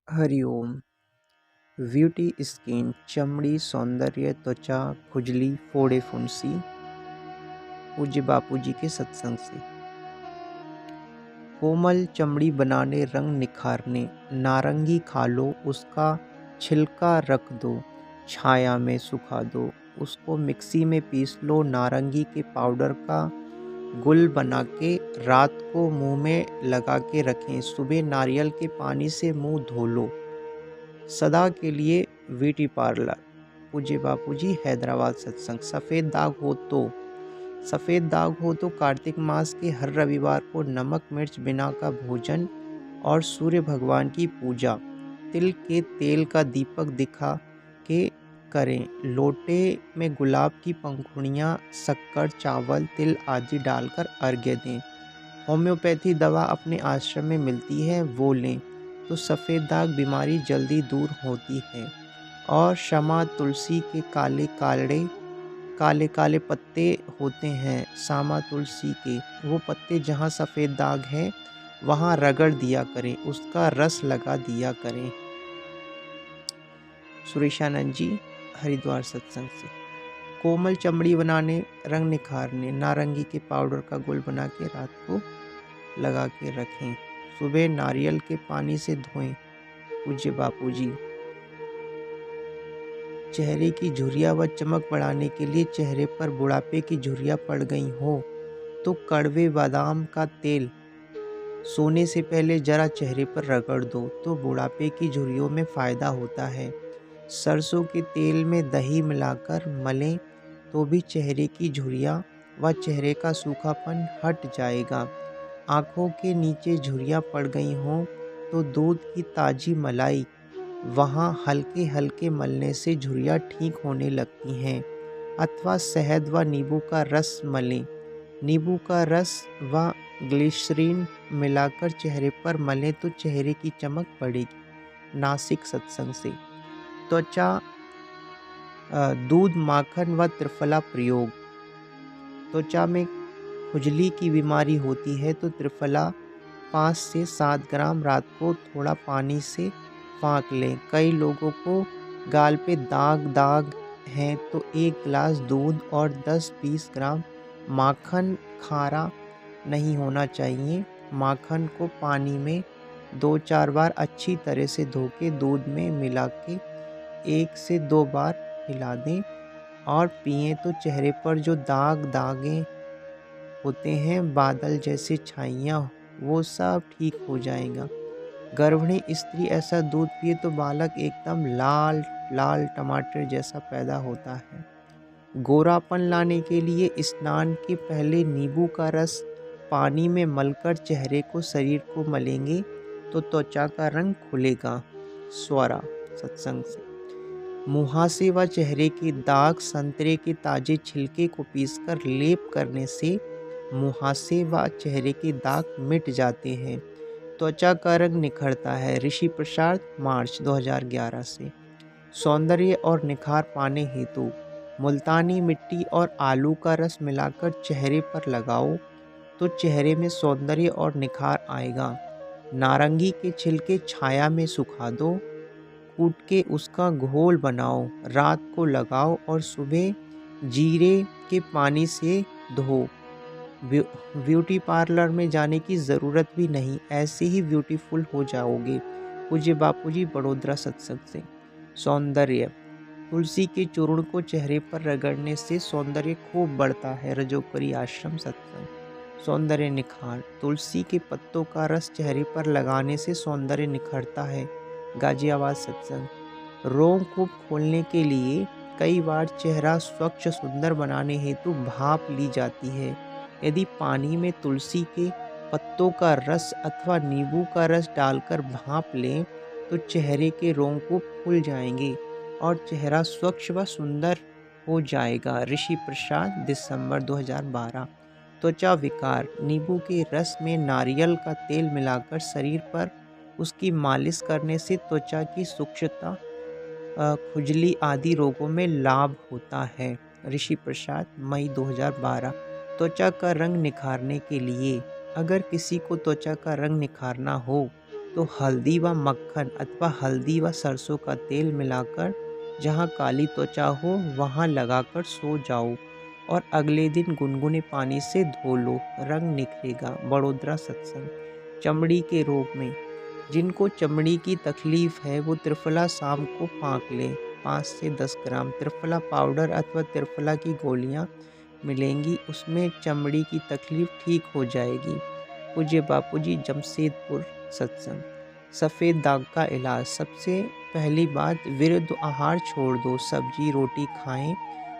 Hariom. Beauty skin चमड़ी सौंदर्य त्वचा खुजली फोड़े फुंसी। पूज्य बापू जी के सत्संग से। कोमल चमड़ी बनाने रंग निखारने नारंगी खा लो उसका छिलका रख दो छाया में सुखा दो उसको मिक्सी में पीस लो नारंगी के पाउडर का गुल बना के रात को मुंह में लगा के रखें सुबह नारियल के पानी से मुंह धो लो सदा के लिए ब्यूटी पार्लर। पूज्य बापू जी हैदराबाद सत्संग। सफ़ेद दाग हो तो कार्तिक मास के हर रविवार को नमक मिर्च बिना का भोजन और सूर्य भगवान की पूजा तिल के तेल का दीपक दिखा के करें। लोटे में गुलाब की पंखुड़ियाँ शक्कर चावल तिल आदि डालकर अर्घ्य दें। होम्योपैथी दवा अपने आश्रम में मिलती है वो लें तो सफ़ेद दाग बीमारी जल्दी दूर होती है। और शमा तुलसी के काले काले पत्ते होते हैं सामा तुलसी के वो पत्ते जहाँ सफ़ेद दाग है वहाँ रगड़ दिया करें उसका रस लगा दिया करें। सुरेशानंद जी हरिद्वार सत्संग से। कोमल चमड़ी बनाने रंग निखारने नारंगी के पाउडर का घोल बना के रात को लगा के रखें सुबह नारियल के पानी से धोएं। पूज्य बापू जी। चेहरे की झुर्रियाँ व चमक बढ़ाने के लिए चेहरे पर बुढ़ापे की झुर्रियाँ पड़ गई हो तो कड़वे बादाम का तेल सोने से पहले जरा चेहरे पर रगड़ दो तो बुढ़ापे की झुर्रियों में फ़ायदा होता है। सरसों के तेल में दही मिलाकर मलें तो भी चेहरे की झुर्रियाँ व चेहरे का सूखापन हट जाएगा। आँखों के नीचे झुर्रियाँ पड़ गई हों तो दूध की ताज़ी मलाई वहाँ हल्के हल्के मलने से झुर्रियाँ ठीक होने लगती हैं। अथवा शहद व नींबू का रस मलें। नींबू का रस व ग्लिसरीन मिलाकर चेहरे पर मलें तो चेहरे की चमक बढ़ेगी। नासिक सत्संग से। त्वचा दूध माखन व त्रिफला प्रयोग। त्वचा में खुजली की बीमारी होती है तो त्रिफला 5 से 7 ग्राम रात को थोड़ा पानी से फाँक लें। कई लोगों को गाल पे दाग हैं तो 1 गिलास दूध और 10-20 ग्राम माखन खारा नहीं होना चाहिए। माखन को पानी में 2-4 बार अच्छी तरह से धो के दूध में मिला के 1 से 2 बार हिला दें और पिएं तो चेहरे पर जो दागे होते हैं बादल जैसे छाइयाँ वो सब ठीक हो जाएगा। गर्भिणी स्त्री ऐसा दूध पिए तो बालक एकदम लाल लाल टमाटर जैसा पैदा होता है। गोरापन लाने के लिए स्नान के पहले नींबू का रस पानी में मलकर चेहरे को शरीर को मलेंगे तो त्वचा का रंग खुलेगा। स्वरा सत्संग से। मुहासे व चेहरे के दाग संतरे के ताजे छिलके को पीसकर लेप करने से मुहासे व चेहरे के दाग मिट जाते हैं। त्वचा का रंग निखरता है। ऋषि प्रसाद मार्च 2011 से। सौंदर्य और निखार पाने हेतु मुल्तानी मिट्टी और आलू का रस मिलाकर चेहरे पर लगाओ तो चेहरे में सौंदर्य और निखार आएगा। नारंगी के छिलके छाया में सुखा दो कूट के उसका घोल बनाओ रात को लगाओ और सुबह जीरे के पानी से धो। ब्यूटी पार्लर में जाने की ज़रूरत भी नहीं ऐसे ही ब्यूटीफुल हो जाओगे। पूज्य बापू जी बड़ोदरा सत्संग से। सौंदर्य तुलसी के चूर्ण को चेहरे पर रगड़ने से सौंदर्य खूब बढ़ता है। रजोकरी आश्रम सत्संग। सौंदर्य निखार तुलसी के पत्तों का रस चेहरे पर लगाने से सौंदर्य निखरता है। गाजियाबाद सत्संग। रोम को खोलने के लिए कई बार चेहरा स्वच्छ सुंदर बनाने हेतु भाप ली जाती है। यदि पानी में तुलसी के पत्तों का रस अथवा नींबू का रस डालकर भाप लें तो चेहरे के रोंग खुल जाएंगे और चेहरा स्वच्छ व सुंदर हो जाएगा। ऋषि प्रसाद दिसंबर 2012। त्वचा विकार नींबू के रस में नारियल का तेल मिलाकर शरीर पर उसकी मालिश करने से त्वचा की सूक्ष्मता खुजली आदि रोगों में लाभ होता है। ऋषि प्रसाद मई 2012। त्वचा का रंग निखारने के लिए अगर किसी को त्वचा का रंग निखारना हो तो हल्दी व मक्खन अथवा हल्दी व सरसों का तेल मिलाकर जहाँ काली त्वचा हो वहाँ लगाकर सो जाओ और अगले दिन गुनगुने पानी से धो लो, रंग निखरेगा। बड़ोदरा सत्संग। चमड़ी के रोग में जिनको चमड़ी की तकलीफ है वो त्रिफला शाम को फाँक लें। 5 से 10 ग्राम त्रिफला पाउडर अथवा त्रिफला की गोलियां मिलेंगी, उसमें चमड़ी की तकलीफ ठीक हो जाएगी। पूज्य बापूजी जमशेदपुर सत्संग। सफ़ेद दाग का इलाज। सबसे पहली बात, विरुद्ध आहार छोड़ दो, सब्जी रोटी खाएं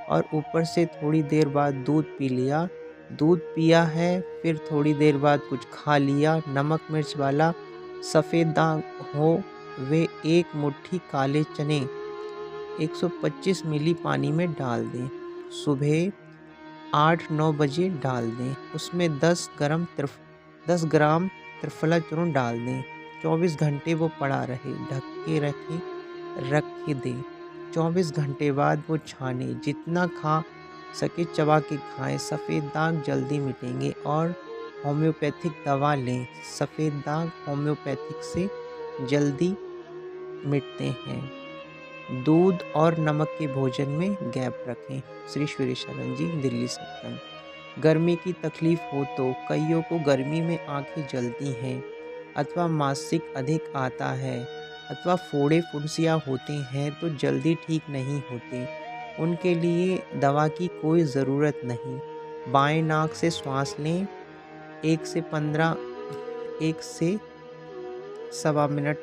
और ऊपर से थोड़ी देर बाद दूध पी लिया। दूध पिया है फिर थोड़ी देर बाद कुछ खा लिया, नमक मिर्च वाला सफ़ेद दाग हो वे एक मुट्ठी काले चने 125 मिली पानी में डाल दें। सुबह 8-9 बजे डाल दें। उसमें 10 ग्राम त्रिफला चूर्ण डाल दें। 24 घंटे वो पड़ा रहे, ढक के रख दें। 24 घंटे बाद वो छाने, जितना खा सके चबा के खाएं। सफ़ेद दाग जल्दी मिटेंगे। और होम्योपैथिक दवा लें, सफ़ेद दाग होम्योपैथिक से जल्दी मिटते हैं। दूध और नमक के भोजन में गैप रखें। श्री सूर्यशरण जी, दिल्ली सत्संग। गर्मी की तकलीफ हो तो कईयों को गर्मी में आंखें जलती हैं अथवा मासिक अधिक आता है अथवा फोड़े फुंसियाँ होते हैं तो जल्दी ठीक नहीं होते, उनके लिए दवा की कोई ज़रूरत नहीं। बाएं नाक से श्वास लें, 1 से सवा मिनट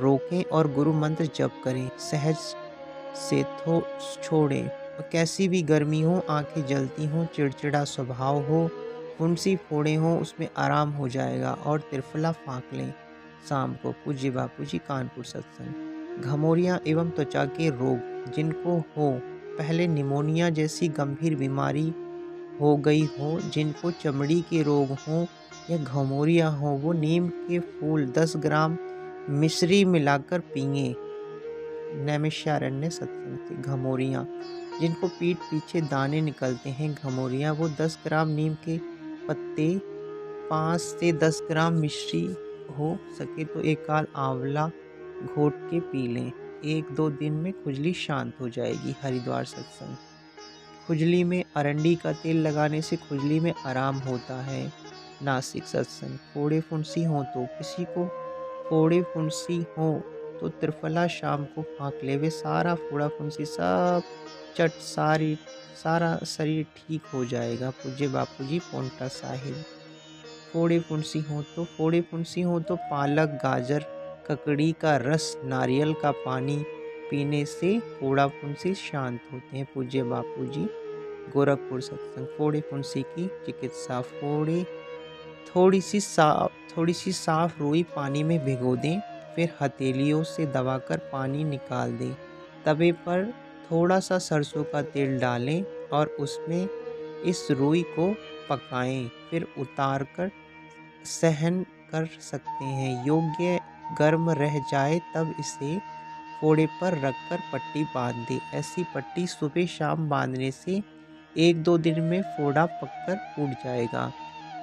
रोकें और गुरु मंत्र जप करें। सहज से थो छोड़ें। कैसी भी गर्मी हो, आंखें जलती हों, चिड़चिड़ा स्वभाव हो, फुंसी फोड़े हों, उसमें आराम हो जाएगा। और त्रिफला फाँक लें शाम को। पूज्य बापूजी कानपुर सत्संग। घमौरियाँ एवं त्वचा के रोग जिनको हो, पहले निमोनिया जैसी गंभीर बीमारी हो गई हो, जिनको चमड़ी के रोग हों या घमौरिया हो, वो नीम के फूल 10 ग्राम मिश्री मिलाकर पिएं। नैमिषारण्य सत्संग से। घमौरियाँ जिनको पीठ पीछे दाने निकलते हैं, घमौरियाँ, वो 10 ग्राम नीम के पत्ते, 5 से 10 ग्राम मिश्री, हो सके तो एक आल आंवला घोट के पी लें। 1-2 दिन में खुजली शांत हो जाएगी। हरिद्वार सत्संग। खुजली में अरंडी का तेल लगाने से खुजली में आराम होता है। नासिक सत्संग। फोड़े फुंसी हो तो किसी को फोड़े फुंसी हो तो त्रिफला शाम को फाँक ले, वे सारा फोड़ा फुंसी सब सारा शरीर ठीक हो जाएगा। पूज्य बापूजी पोंटा साहिब। फोड़े फुंसी हो तो पालक, गाजर, ककड़ी का रस, नारियल का पानी पीने से फोड़ा फुंसी शांत होते हैं। पूज्य बापूजी गोरखपुर सत्संग। फोड़े फुंसी की चिकित्सा। थोड़ी सी साफ रुई पानी में भिगो दें, फिर हथेलियों से दबाकर पानी निकाल दें। तवे पर थोड़ा सा सरसों का तेल डालें और उसमें इस रुई को पकाएं, फिर उतार कर सहन कर सकते हैं। योग्य गर्म रह जाए तब इसे फोड़े पर रखकर पट्टी बांध दें। ऐसी पट्टी सुबह शाम बांधने से 1-2 दिन में फोड़ा पककर फूट जाएगा।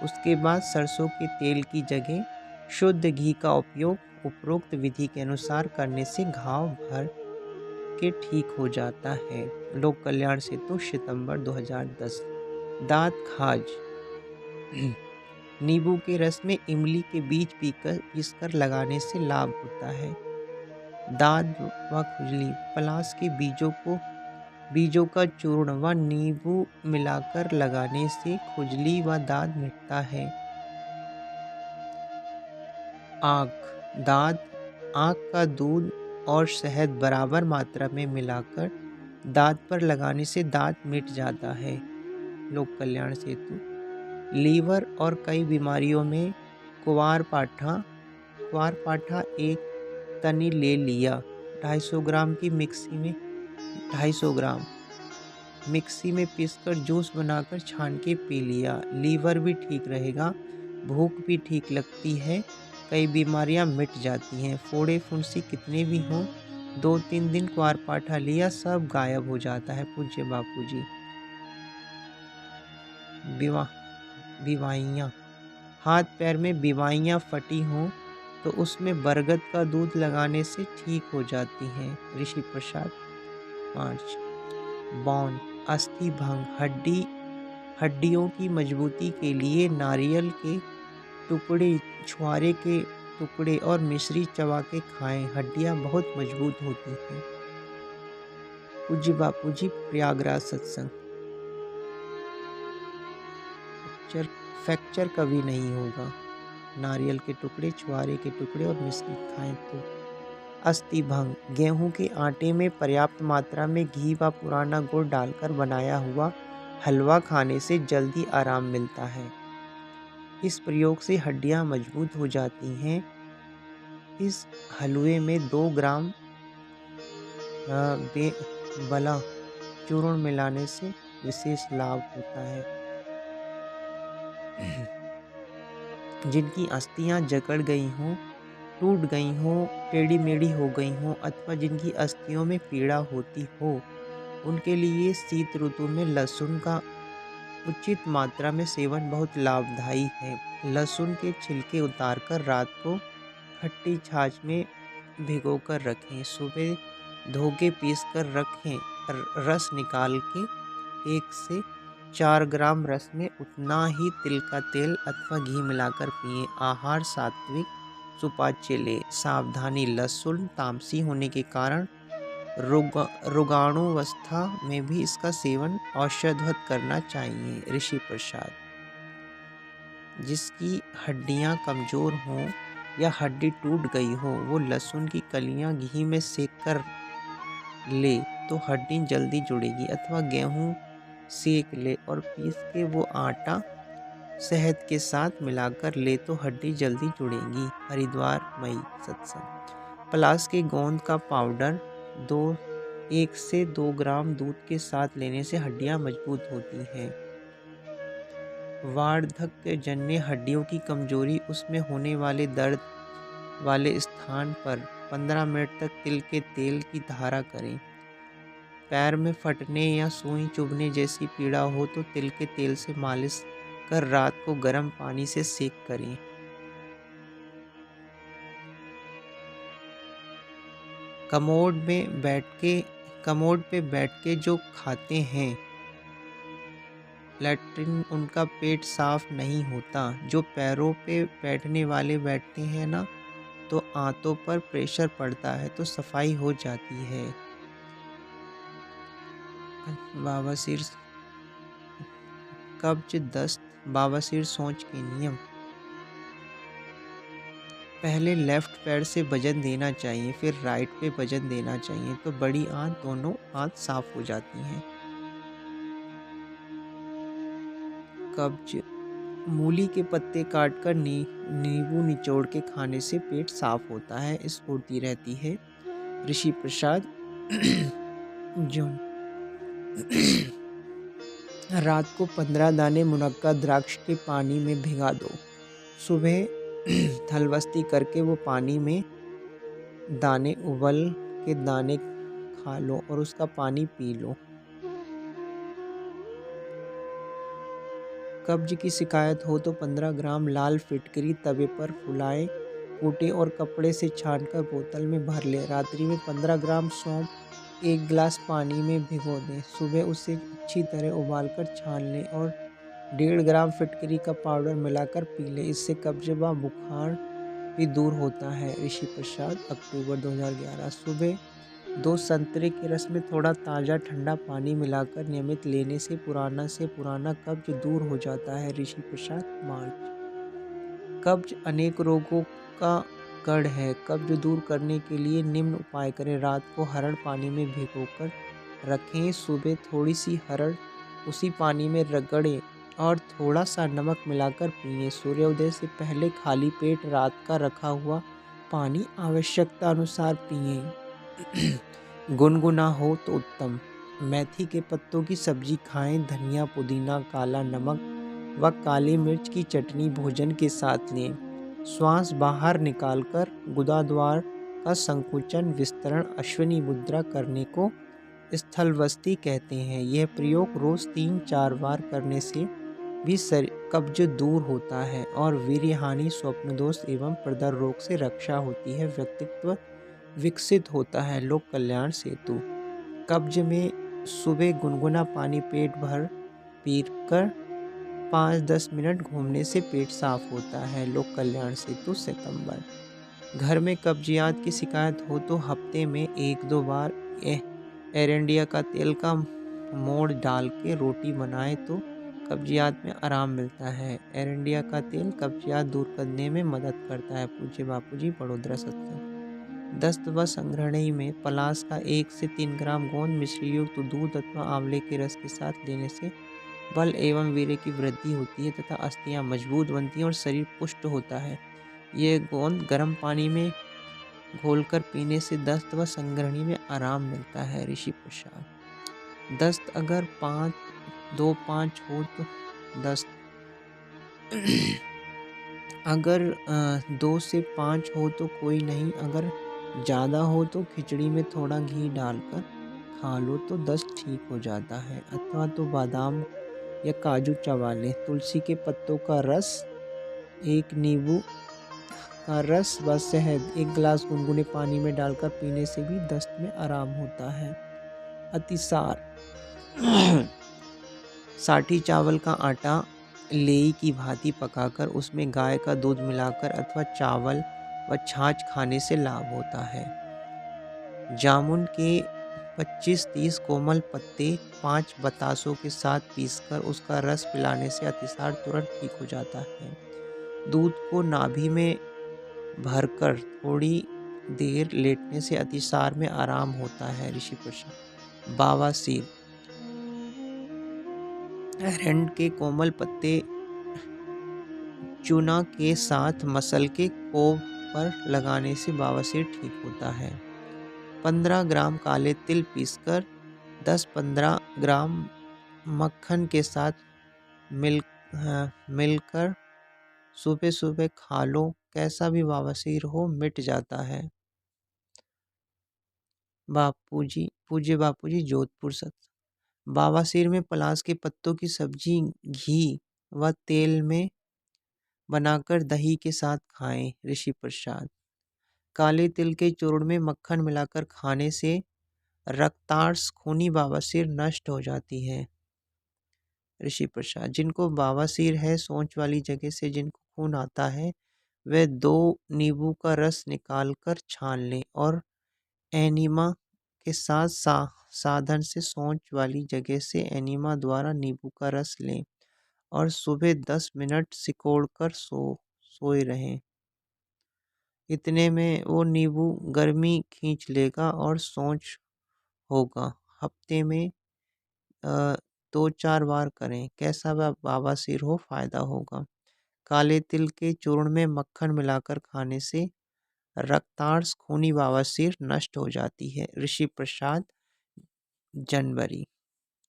उसके बाद सरसों के तेल की जगह शुद्ध घी का उपयोग उपरोक्त विधि के अनुसार करने से घाव भर के ठीक हो जाता है। लोक कल्याण सेतु, सितंबर 2010। दांत खाज। नींबू के रस में इमली के बीज पीसकर लगाने से लाभ होता है। दांत व खुजली। पलाश के बीजों का चूर्ण व नींबू मिलाकर लगाने से खुजली व दांत मिटता है। आँख का दूध और शहद बराबर मात्रा में मिलाकर दांत पर लगाने से दांत मिट जाता है। लोक कल्याण सेतु। लीवर और कई बीमारियों में कुवारपाठा 1 तनी ले लिया। 250 ग्राम की मिक्सी में 250 ग्राम मिक्सी में पीसकर जूस बनाकर छान के पी लिया। लीवर भी ठीक रहेगा, भूख भी ठीक लगती है, कई बीमारियां मिट जाती हैं। फोड़े फुंसी कितने भी हों, 2-3 दिन कुवारपाठा लिया सब गायब हो जाता है। पूज्य बापूजी। बीवाइयाँ। हाथ पैर में बीवाइयाँ फटी हों तो उसमें बरगद का दूध लगाने से ठीक हो जाती हैं। ऋषि प्रसाद। 5 बौन अस्थि भंग हड्डियों की मजबूती के लिए नारियल के टुकड़े, छुआरे के टुकड़े और मिश्री चबा के खाएं, हड्डियां बहुत मजबूत होती हैं। पूज्य बापू जी प्रयागराज सत्संग। फ्रैक्चर फ्रैक्चर कभी नहीं होगा। नारियल के टुकड़े, छुआरे के टुकड़े और मिश्री खाएं तो। अस्थि भंग गेहूं के आटे में पर्याप्त मात्रा में घी व पुराना गुड़ डालकर बनाया हुआ हलवा खाने से जल्दी आराम मिलता है। इस प्रयोग से हड्डियां मजबूत हो जाती हैं। इस हलवे में 2 ग्राम बला चूर्ण मिलाने से विशेष लाभ होता है। जिनकी अस्थियां जकड़ गई हों, टूट गई हों, टेढ़ी मेढ़ी हो गई हों अथवा जिनकी अस्थियों में पीड़ा होती हो, उनके लिए शीत ऋतु में लहसुन का उचित मात्रा में सेवन बहुत लाभदायी है। लहसुन के छिलके उतारकर रात को खट्टी छाछ में भिगोकर रखें, सुबह धो के पीस कर रखें। रस निकाल के 1 से 4 ग्राम रस में उतना ही तिल का तेल अथवा घी मिलाकर पिएं। आहार सात्विक सुपाच्य लें। सावधानी लहसुन तामसी होने के कारण रोगाणुवस्था में भी इसका सेवन औषधवत करना चाहिए। ऋषि प्रसाद। जिसकी हड्डियां कमजोर हों या हड्डी टूट गई हो, वो लहसुन की कलियां घी में सेक कर ले तो हड्डी जल्दी जुड़ेगी, अथवा गेहूं सेक ले और पीस के वो आटा शहद के साथ मिलाकर ले तो हड्डी जल्दी जुड़ेगी। हरिद्वार मई सत्संग। पलास के गोंद का पाउडर 1 से 2 ग्राम दूध के साथ लेने से हड्डियां मजबूत होती हैं। वार्धक्य जन्य हड्डियों की कमजोरी, उसमें होने वाले दर्द वाले स्थान पर 15 मिनट तक तिल के तेल की धारा करें। पैर में फटने या सुई चुभने जैसी पीड़ा हो तो तिल के तेल से मालिश कर रात को गर्म पानी से सेक करें। कमोड पे बैठ के जो खाते हैं लैट्रिन, उनका पेट साफ नहीं होता। जो पैरों पे बैठने वाले बैठते हैं ना, तो आंतों पर प्रेशर पड़ता है तो सफाई हो जाती है। बवासीर, कब्ज, दस्त, बवासीर, सोच के नियम। पहले लेफ्ट पैर से वजन देना चाहिए, फिर राइट पे वजन देना चाहिए, तो बड़ी आंत, दोनों आंत साफ हो जाती हैं। कब्ज, मूली के पत्ते काटकर नींबू निचोड़ के खाने से पेट साफ होता है, स्फूर्ति रहती है। ऋषि प्रसाद। जून। रात को 15 दाने मुनक्का द्राक्ष के पानी में भिगा दो। सुबह थलवस्ती करके वो पानी में दाने उबल के दाने खा लो और उसका पानी पी लो। कब्ज की शिकायत हो तो 15 ग्राम लाल फिटकरी तवे पर फुलाए, कूटे और कपड़े से छानकर बोतल में भर ले। रात्रि में 15 ग्राम सौंफ 1 गिलास पानी में भिगो दें। सुबह उसे अच्छी तरह उबालकर छान लें और 1.5 ग्राम फिटकरी का पाउडर मिलाकर पी लें। इससे कब्ज व बुखार भी दूर होता है। ऋषि प्रसाद, अक्टूबर 2011। सुबह 2 संतरे के रस में थोड़ा ताज़ा ठंडा पानी मिलाकर नियमित लेने से पुराना कब्ज दूर हो जाता है। ऋषि प्रसाद, मार्च। कब्ज अनेक रोगों का गढ़ है। कब्ज दूर करने के लिए निम्न उपाय करें। रात को हरड़ पानी में भिगोकर रखें। सुबह थोड़ी सी हरड़ उसी पानी में रगड़ें और थोड़ा सा नमक मिलाकर पिएं। सूर्योदय से पहले खाली पेट रात का रखा हुआ पानी आवश्यकता अनुसार पिएं। गुनगुना हो तो उत्तम। मेथी के पत्तों की सब्जी खाएं। धनिया, पुदीना, काला नमक व काली मिर्च की चटनी भोजन के साथ लें। श्वास बाहर निकालकर गुदाद्वार का संकुचन, विस्तरण, अश्विनी मुद्रा करने को स्थलवस्ती कहते हैं। यह प्रयोग रोज 3-4 बार करने से भी कब्ज दूर होता है और वीर्य हानि, स्वप्न दोष एवं प्रदर रोग से रक्षा होती है। व्यक्तित्व विकसित होता है। लोक कल्याण सेतु। कब्ज में सुबह गुनगुना पानी पेट भर पीकर 5-10 मिनट घूमने से पेट साफ होता है। लोक कल्याण सेतु सितंबर। घर में कब्जियत की शिकायत हो तो हफ्ते में 1-2 बार एरंडिया का तेल का मोड़ डाल के रोटी बनाए तो कब्जियत में आराम मिलता है। एरंडिया का तेल कब्जियत दूर करने में मदद करता है। पूज्य बापूजी, बड़ोदरा सत्संग। दस्त व संग्रहणी में पलाश का 1 से 3 ग्राम गोंद मिश्री युक्त दूध अथवा आंवले के रस के साथ लेने से बल एवं वीर्य की वृद्धि होती है तथा अस्थियां मजबूत बनती हैं और शरीर पुष्ट होता है। ये गोंद गर्म पानी में घोलकर पीने से दस्त व संग्रहणी में आराम मिलता है। ऋषि प्रसाद। दस्त अगर 2-5 हो तो दस्त अगर 2 से 5 हो तो कोई नहीं, अगर ज़्यादा हो तो खिचड़ी में थोड़ा घी डालकर खा लो तो दस्त ठीक हो जाता है। अथवा तो बादाम या काजू चबा लें। तुलसी के पत्तों का रस, 1 नींबू का रस व शहद 1 गिलास गुनगुने पानी में डालकर पीने से भी दस्त में आराम होता है। अतिसार। साठी चावल का आटा लेई की भांति पकाकर उसमें गाय का दूध मिलाकर अथवा चावल व छाछ खाने से लाभ होता है। जामुन के 25-30 कोमल पत्ते 5 बतासों के साथ पीसकर उसका रस पिलाने से अतिसार तुरंत ठीक हो जाता है। दूध को नाभि में भरकर थोड़ी देर लेटने से अतिसार में आराम होता है। ऋषि प्रसाद। बवासीर। अरंड के कोमल पत्ते चूना के साथ मसल के कोब पर लगाने से बवासीर ठीक होता है। 15 ग्राम काले तिल पीसकर 10-15 ग्राम मक्खन के साथ मिलकर सुबह सुबह खा लो, कैसा भी बवासीर हो मिट जाता है। बापूजी, पूज्य बापूजी, जोधपुर सत्संग। बवासीर में पलाश के पत्तों की सब्जी घी व तेल में बनाकर दही के साथ खाएं। ऋषि प्रसाद। काले तिल के चूर्ण में मक्खन मिलाकर खाने से रक्तार्स खूनी बवासीर नष्ट हो जाती है। ऋषि प्रसाद। जिनको बवासीर है, सोंच वाली जगह से जिनको खून आता है, वे 2 नींबू का रस निकालकर छान लें और एनीमा के साथ साधन से सोंच वाली जगह से एनीमा द्वारा नींबू का रस लें और सुबह 10 मिनट सिकोड़कर सोए रहें। इतने में वो नींबू गर्मी खींच लेगा और सोंच होगा। हफ्ते में 2-4 बार करें, कैसा बवासीर हो फायदा होगा। काले तिल के चूर्ण में मक्खन मिलाकर खाने से रक्तार्स खूनी बवासीर नष्ट हो जाती है। ऋषि प्रसाद, जनवरी।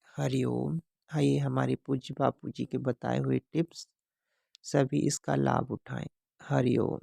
हरिओम। ये हमारे पूज्य बापू जी के बताए हुए टिप्स, सभी इसका लाभ उठाएं। हरिओम।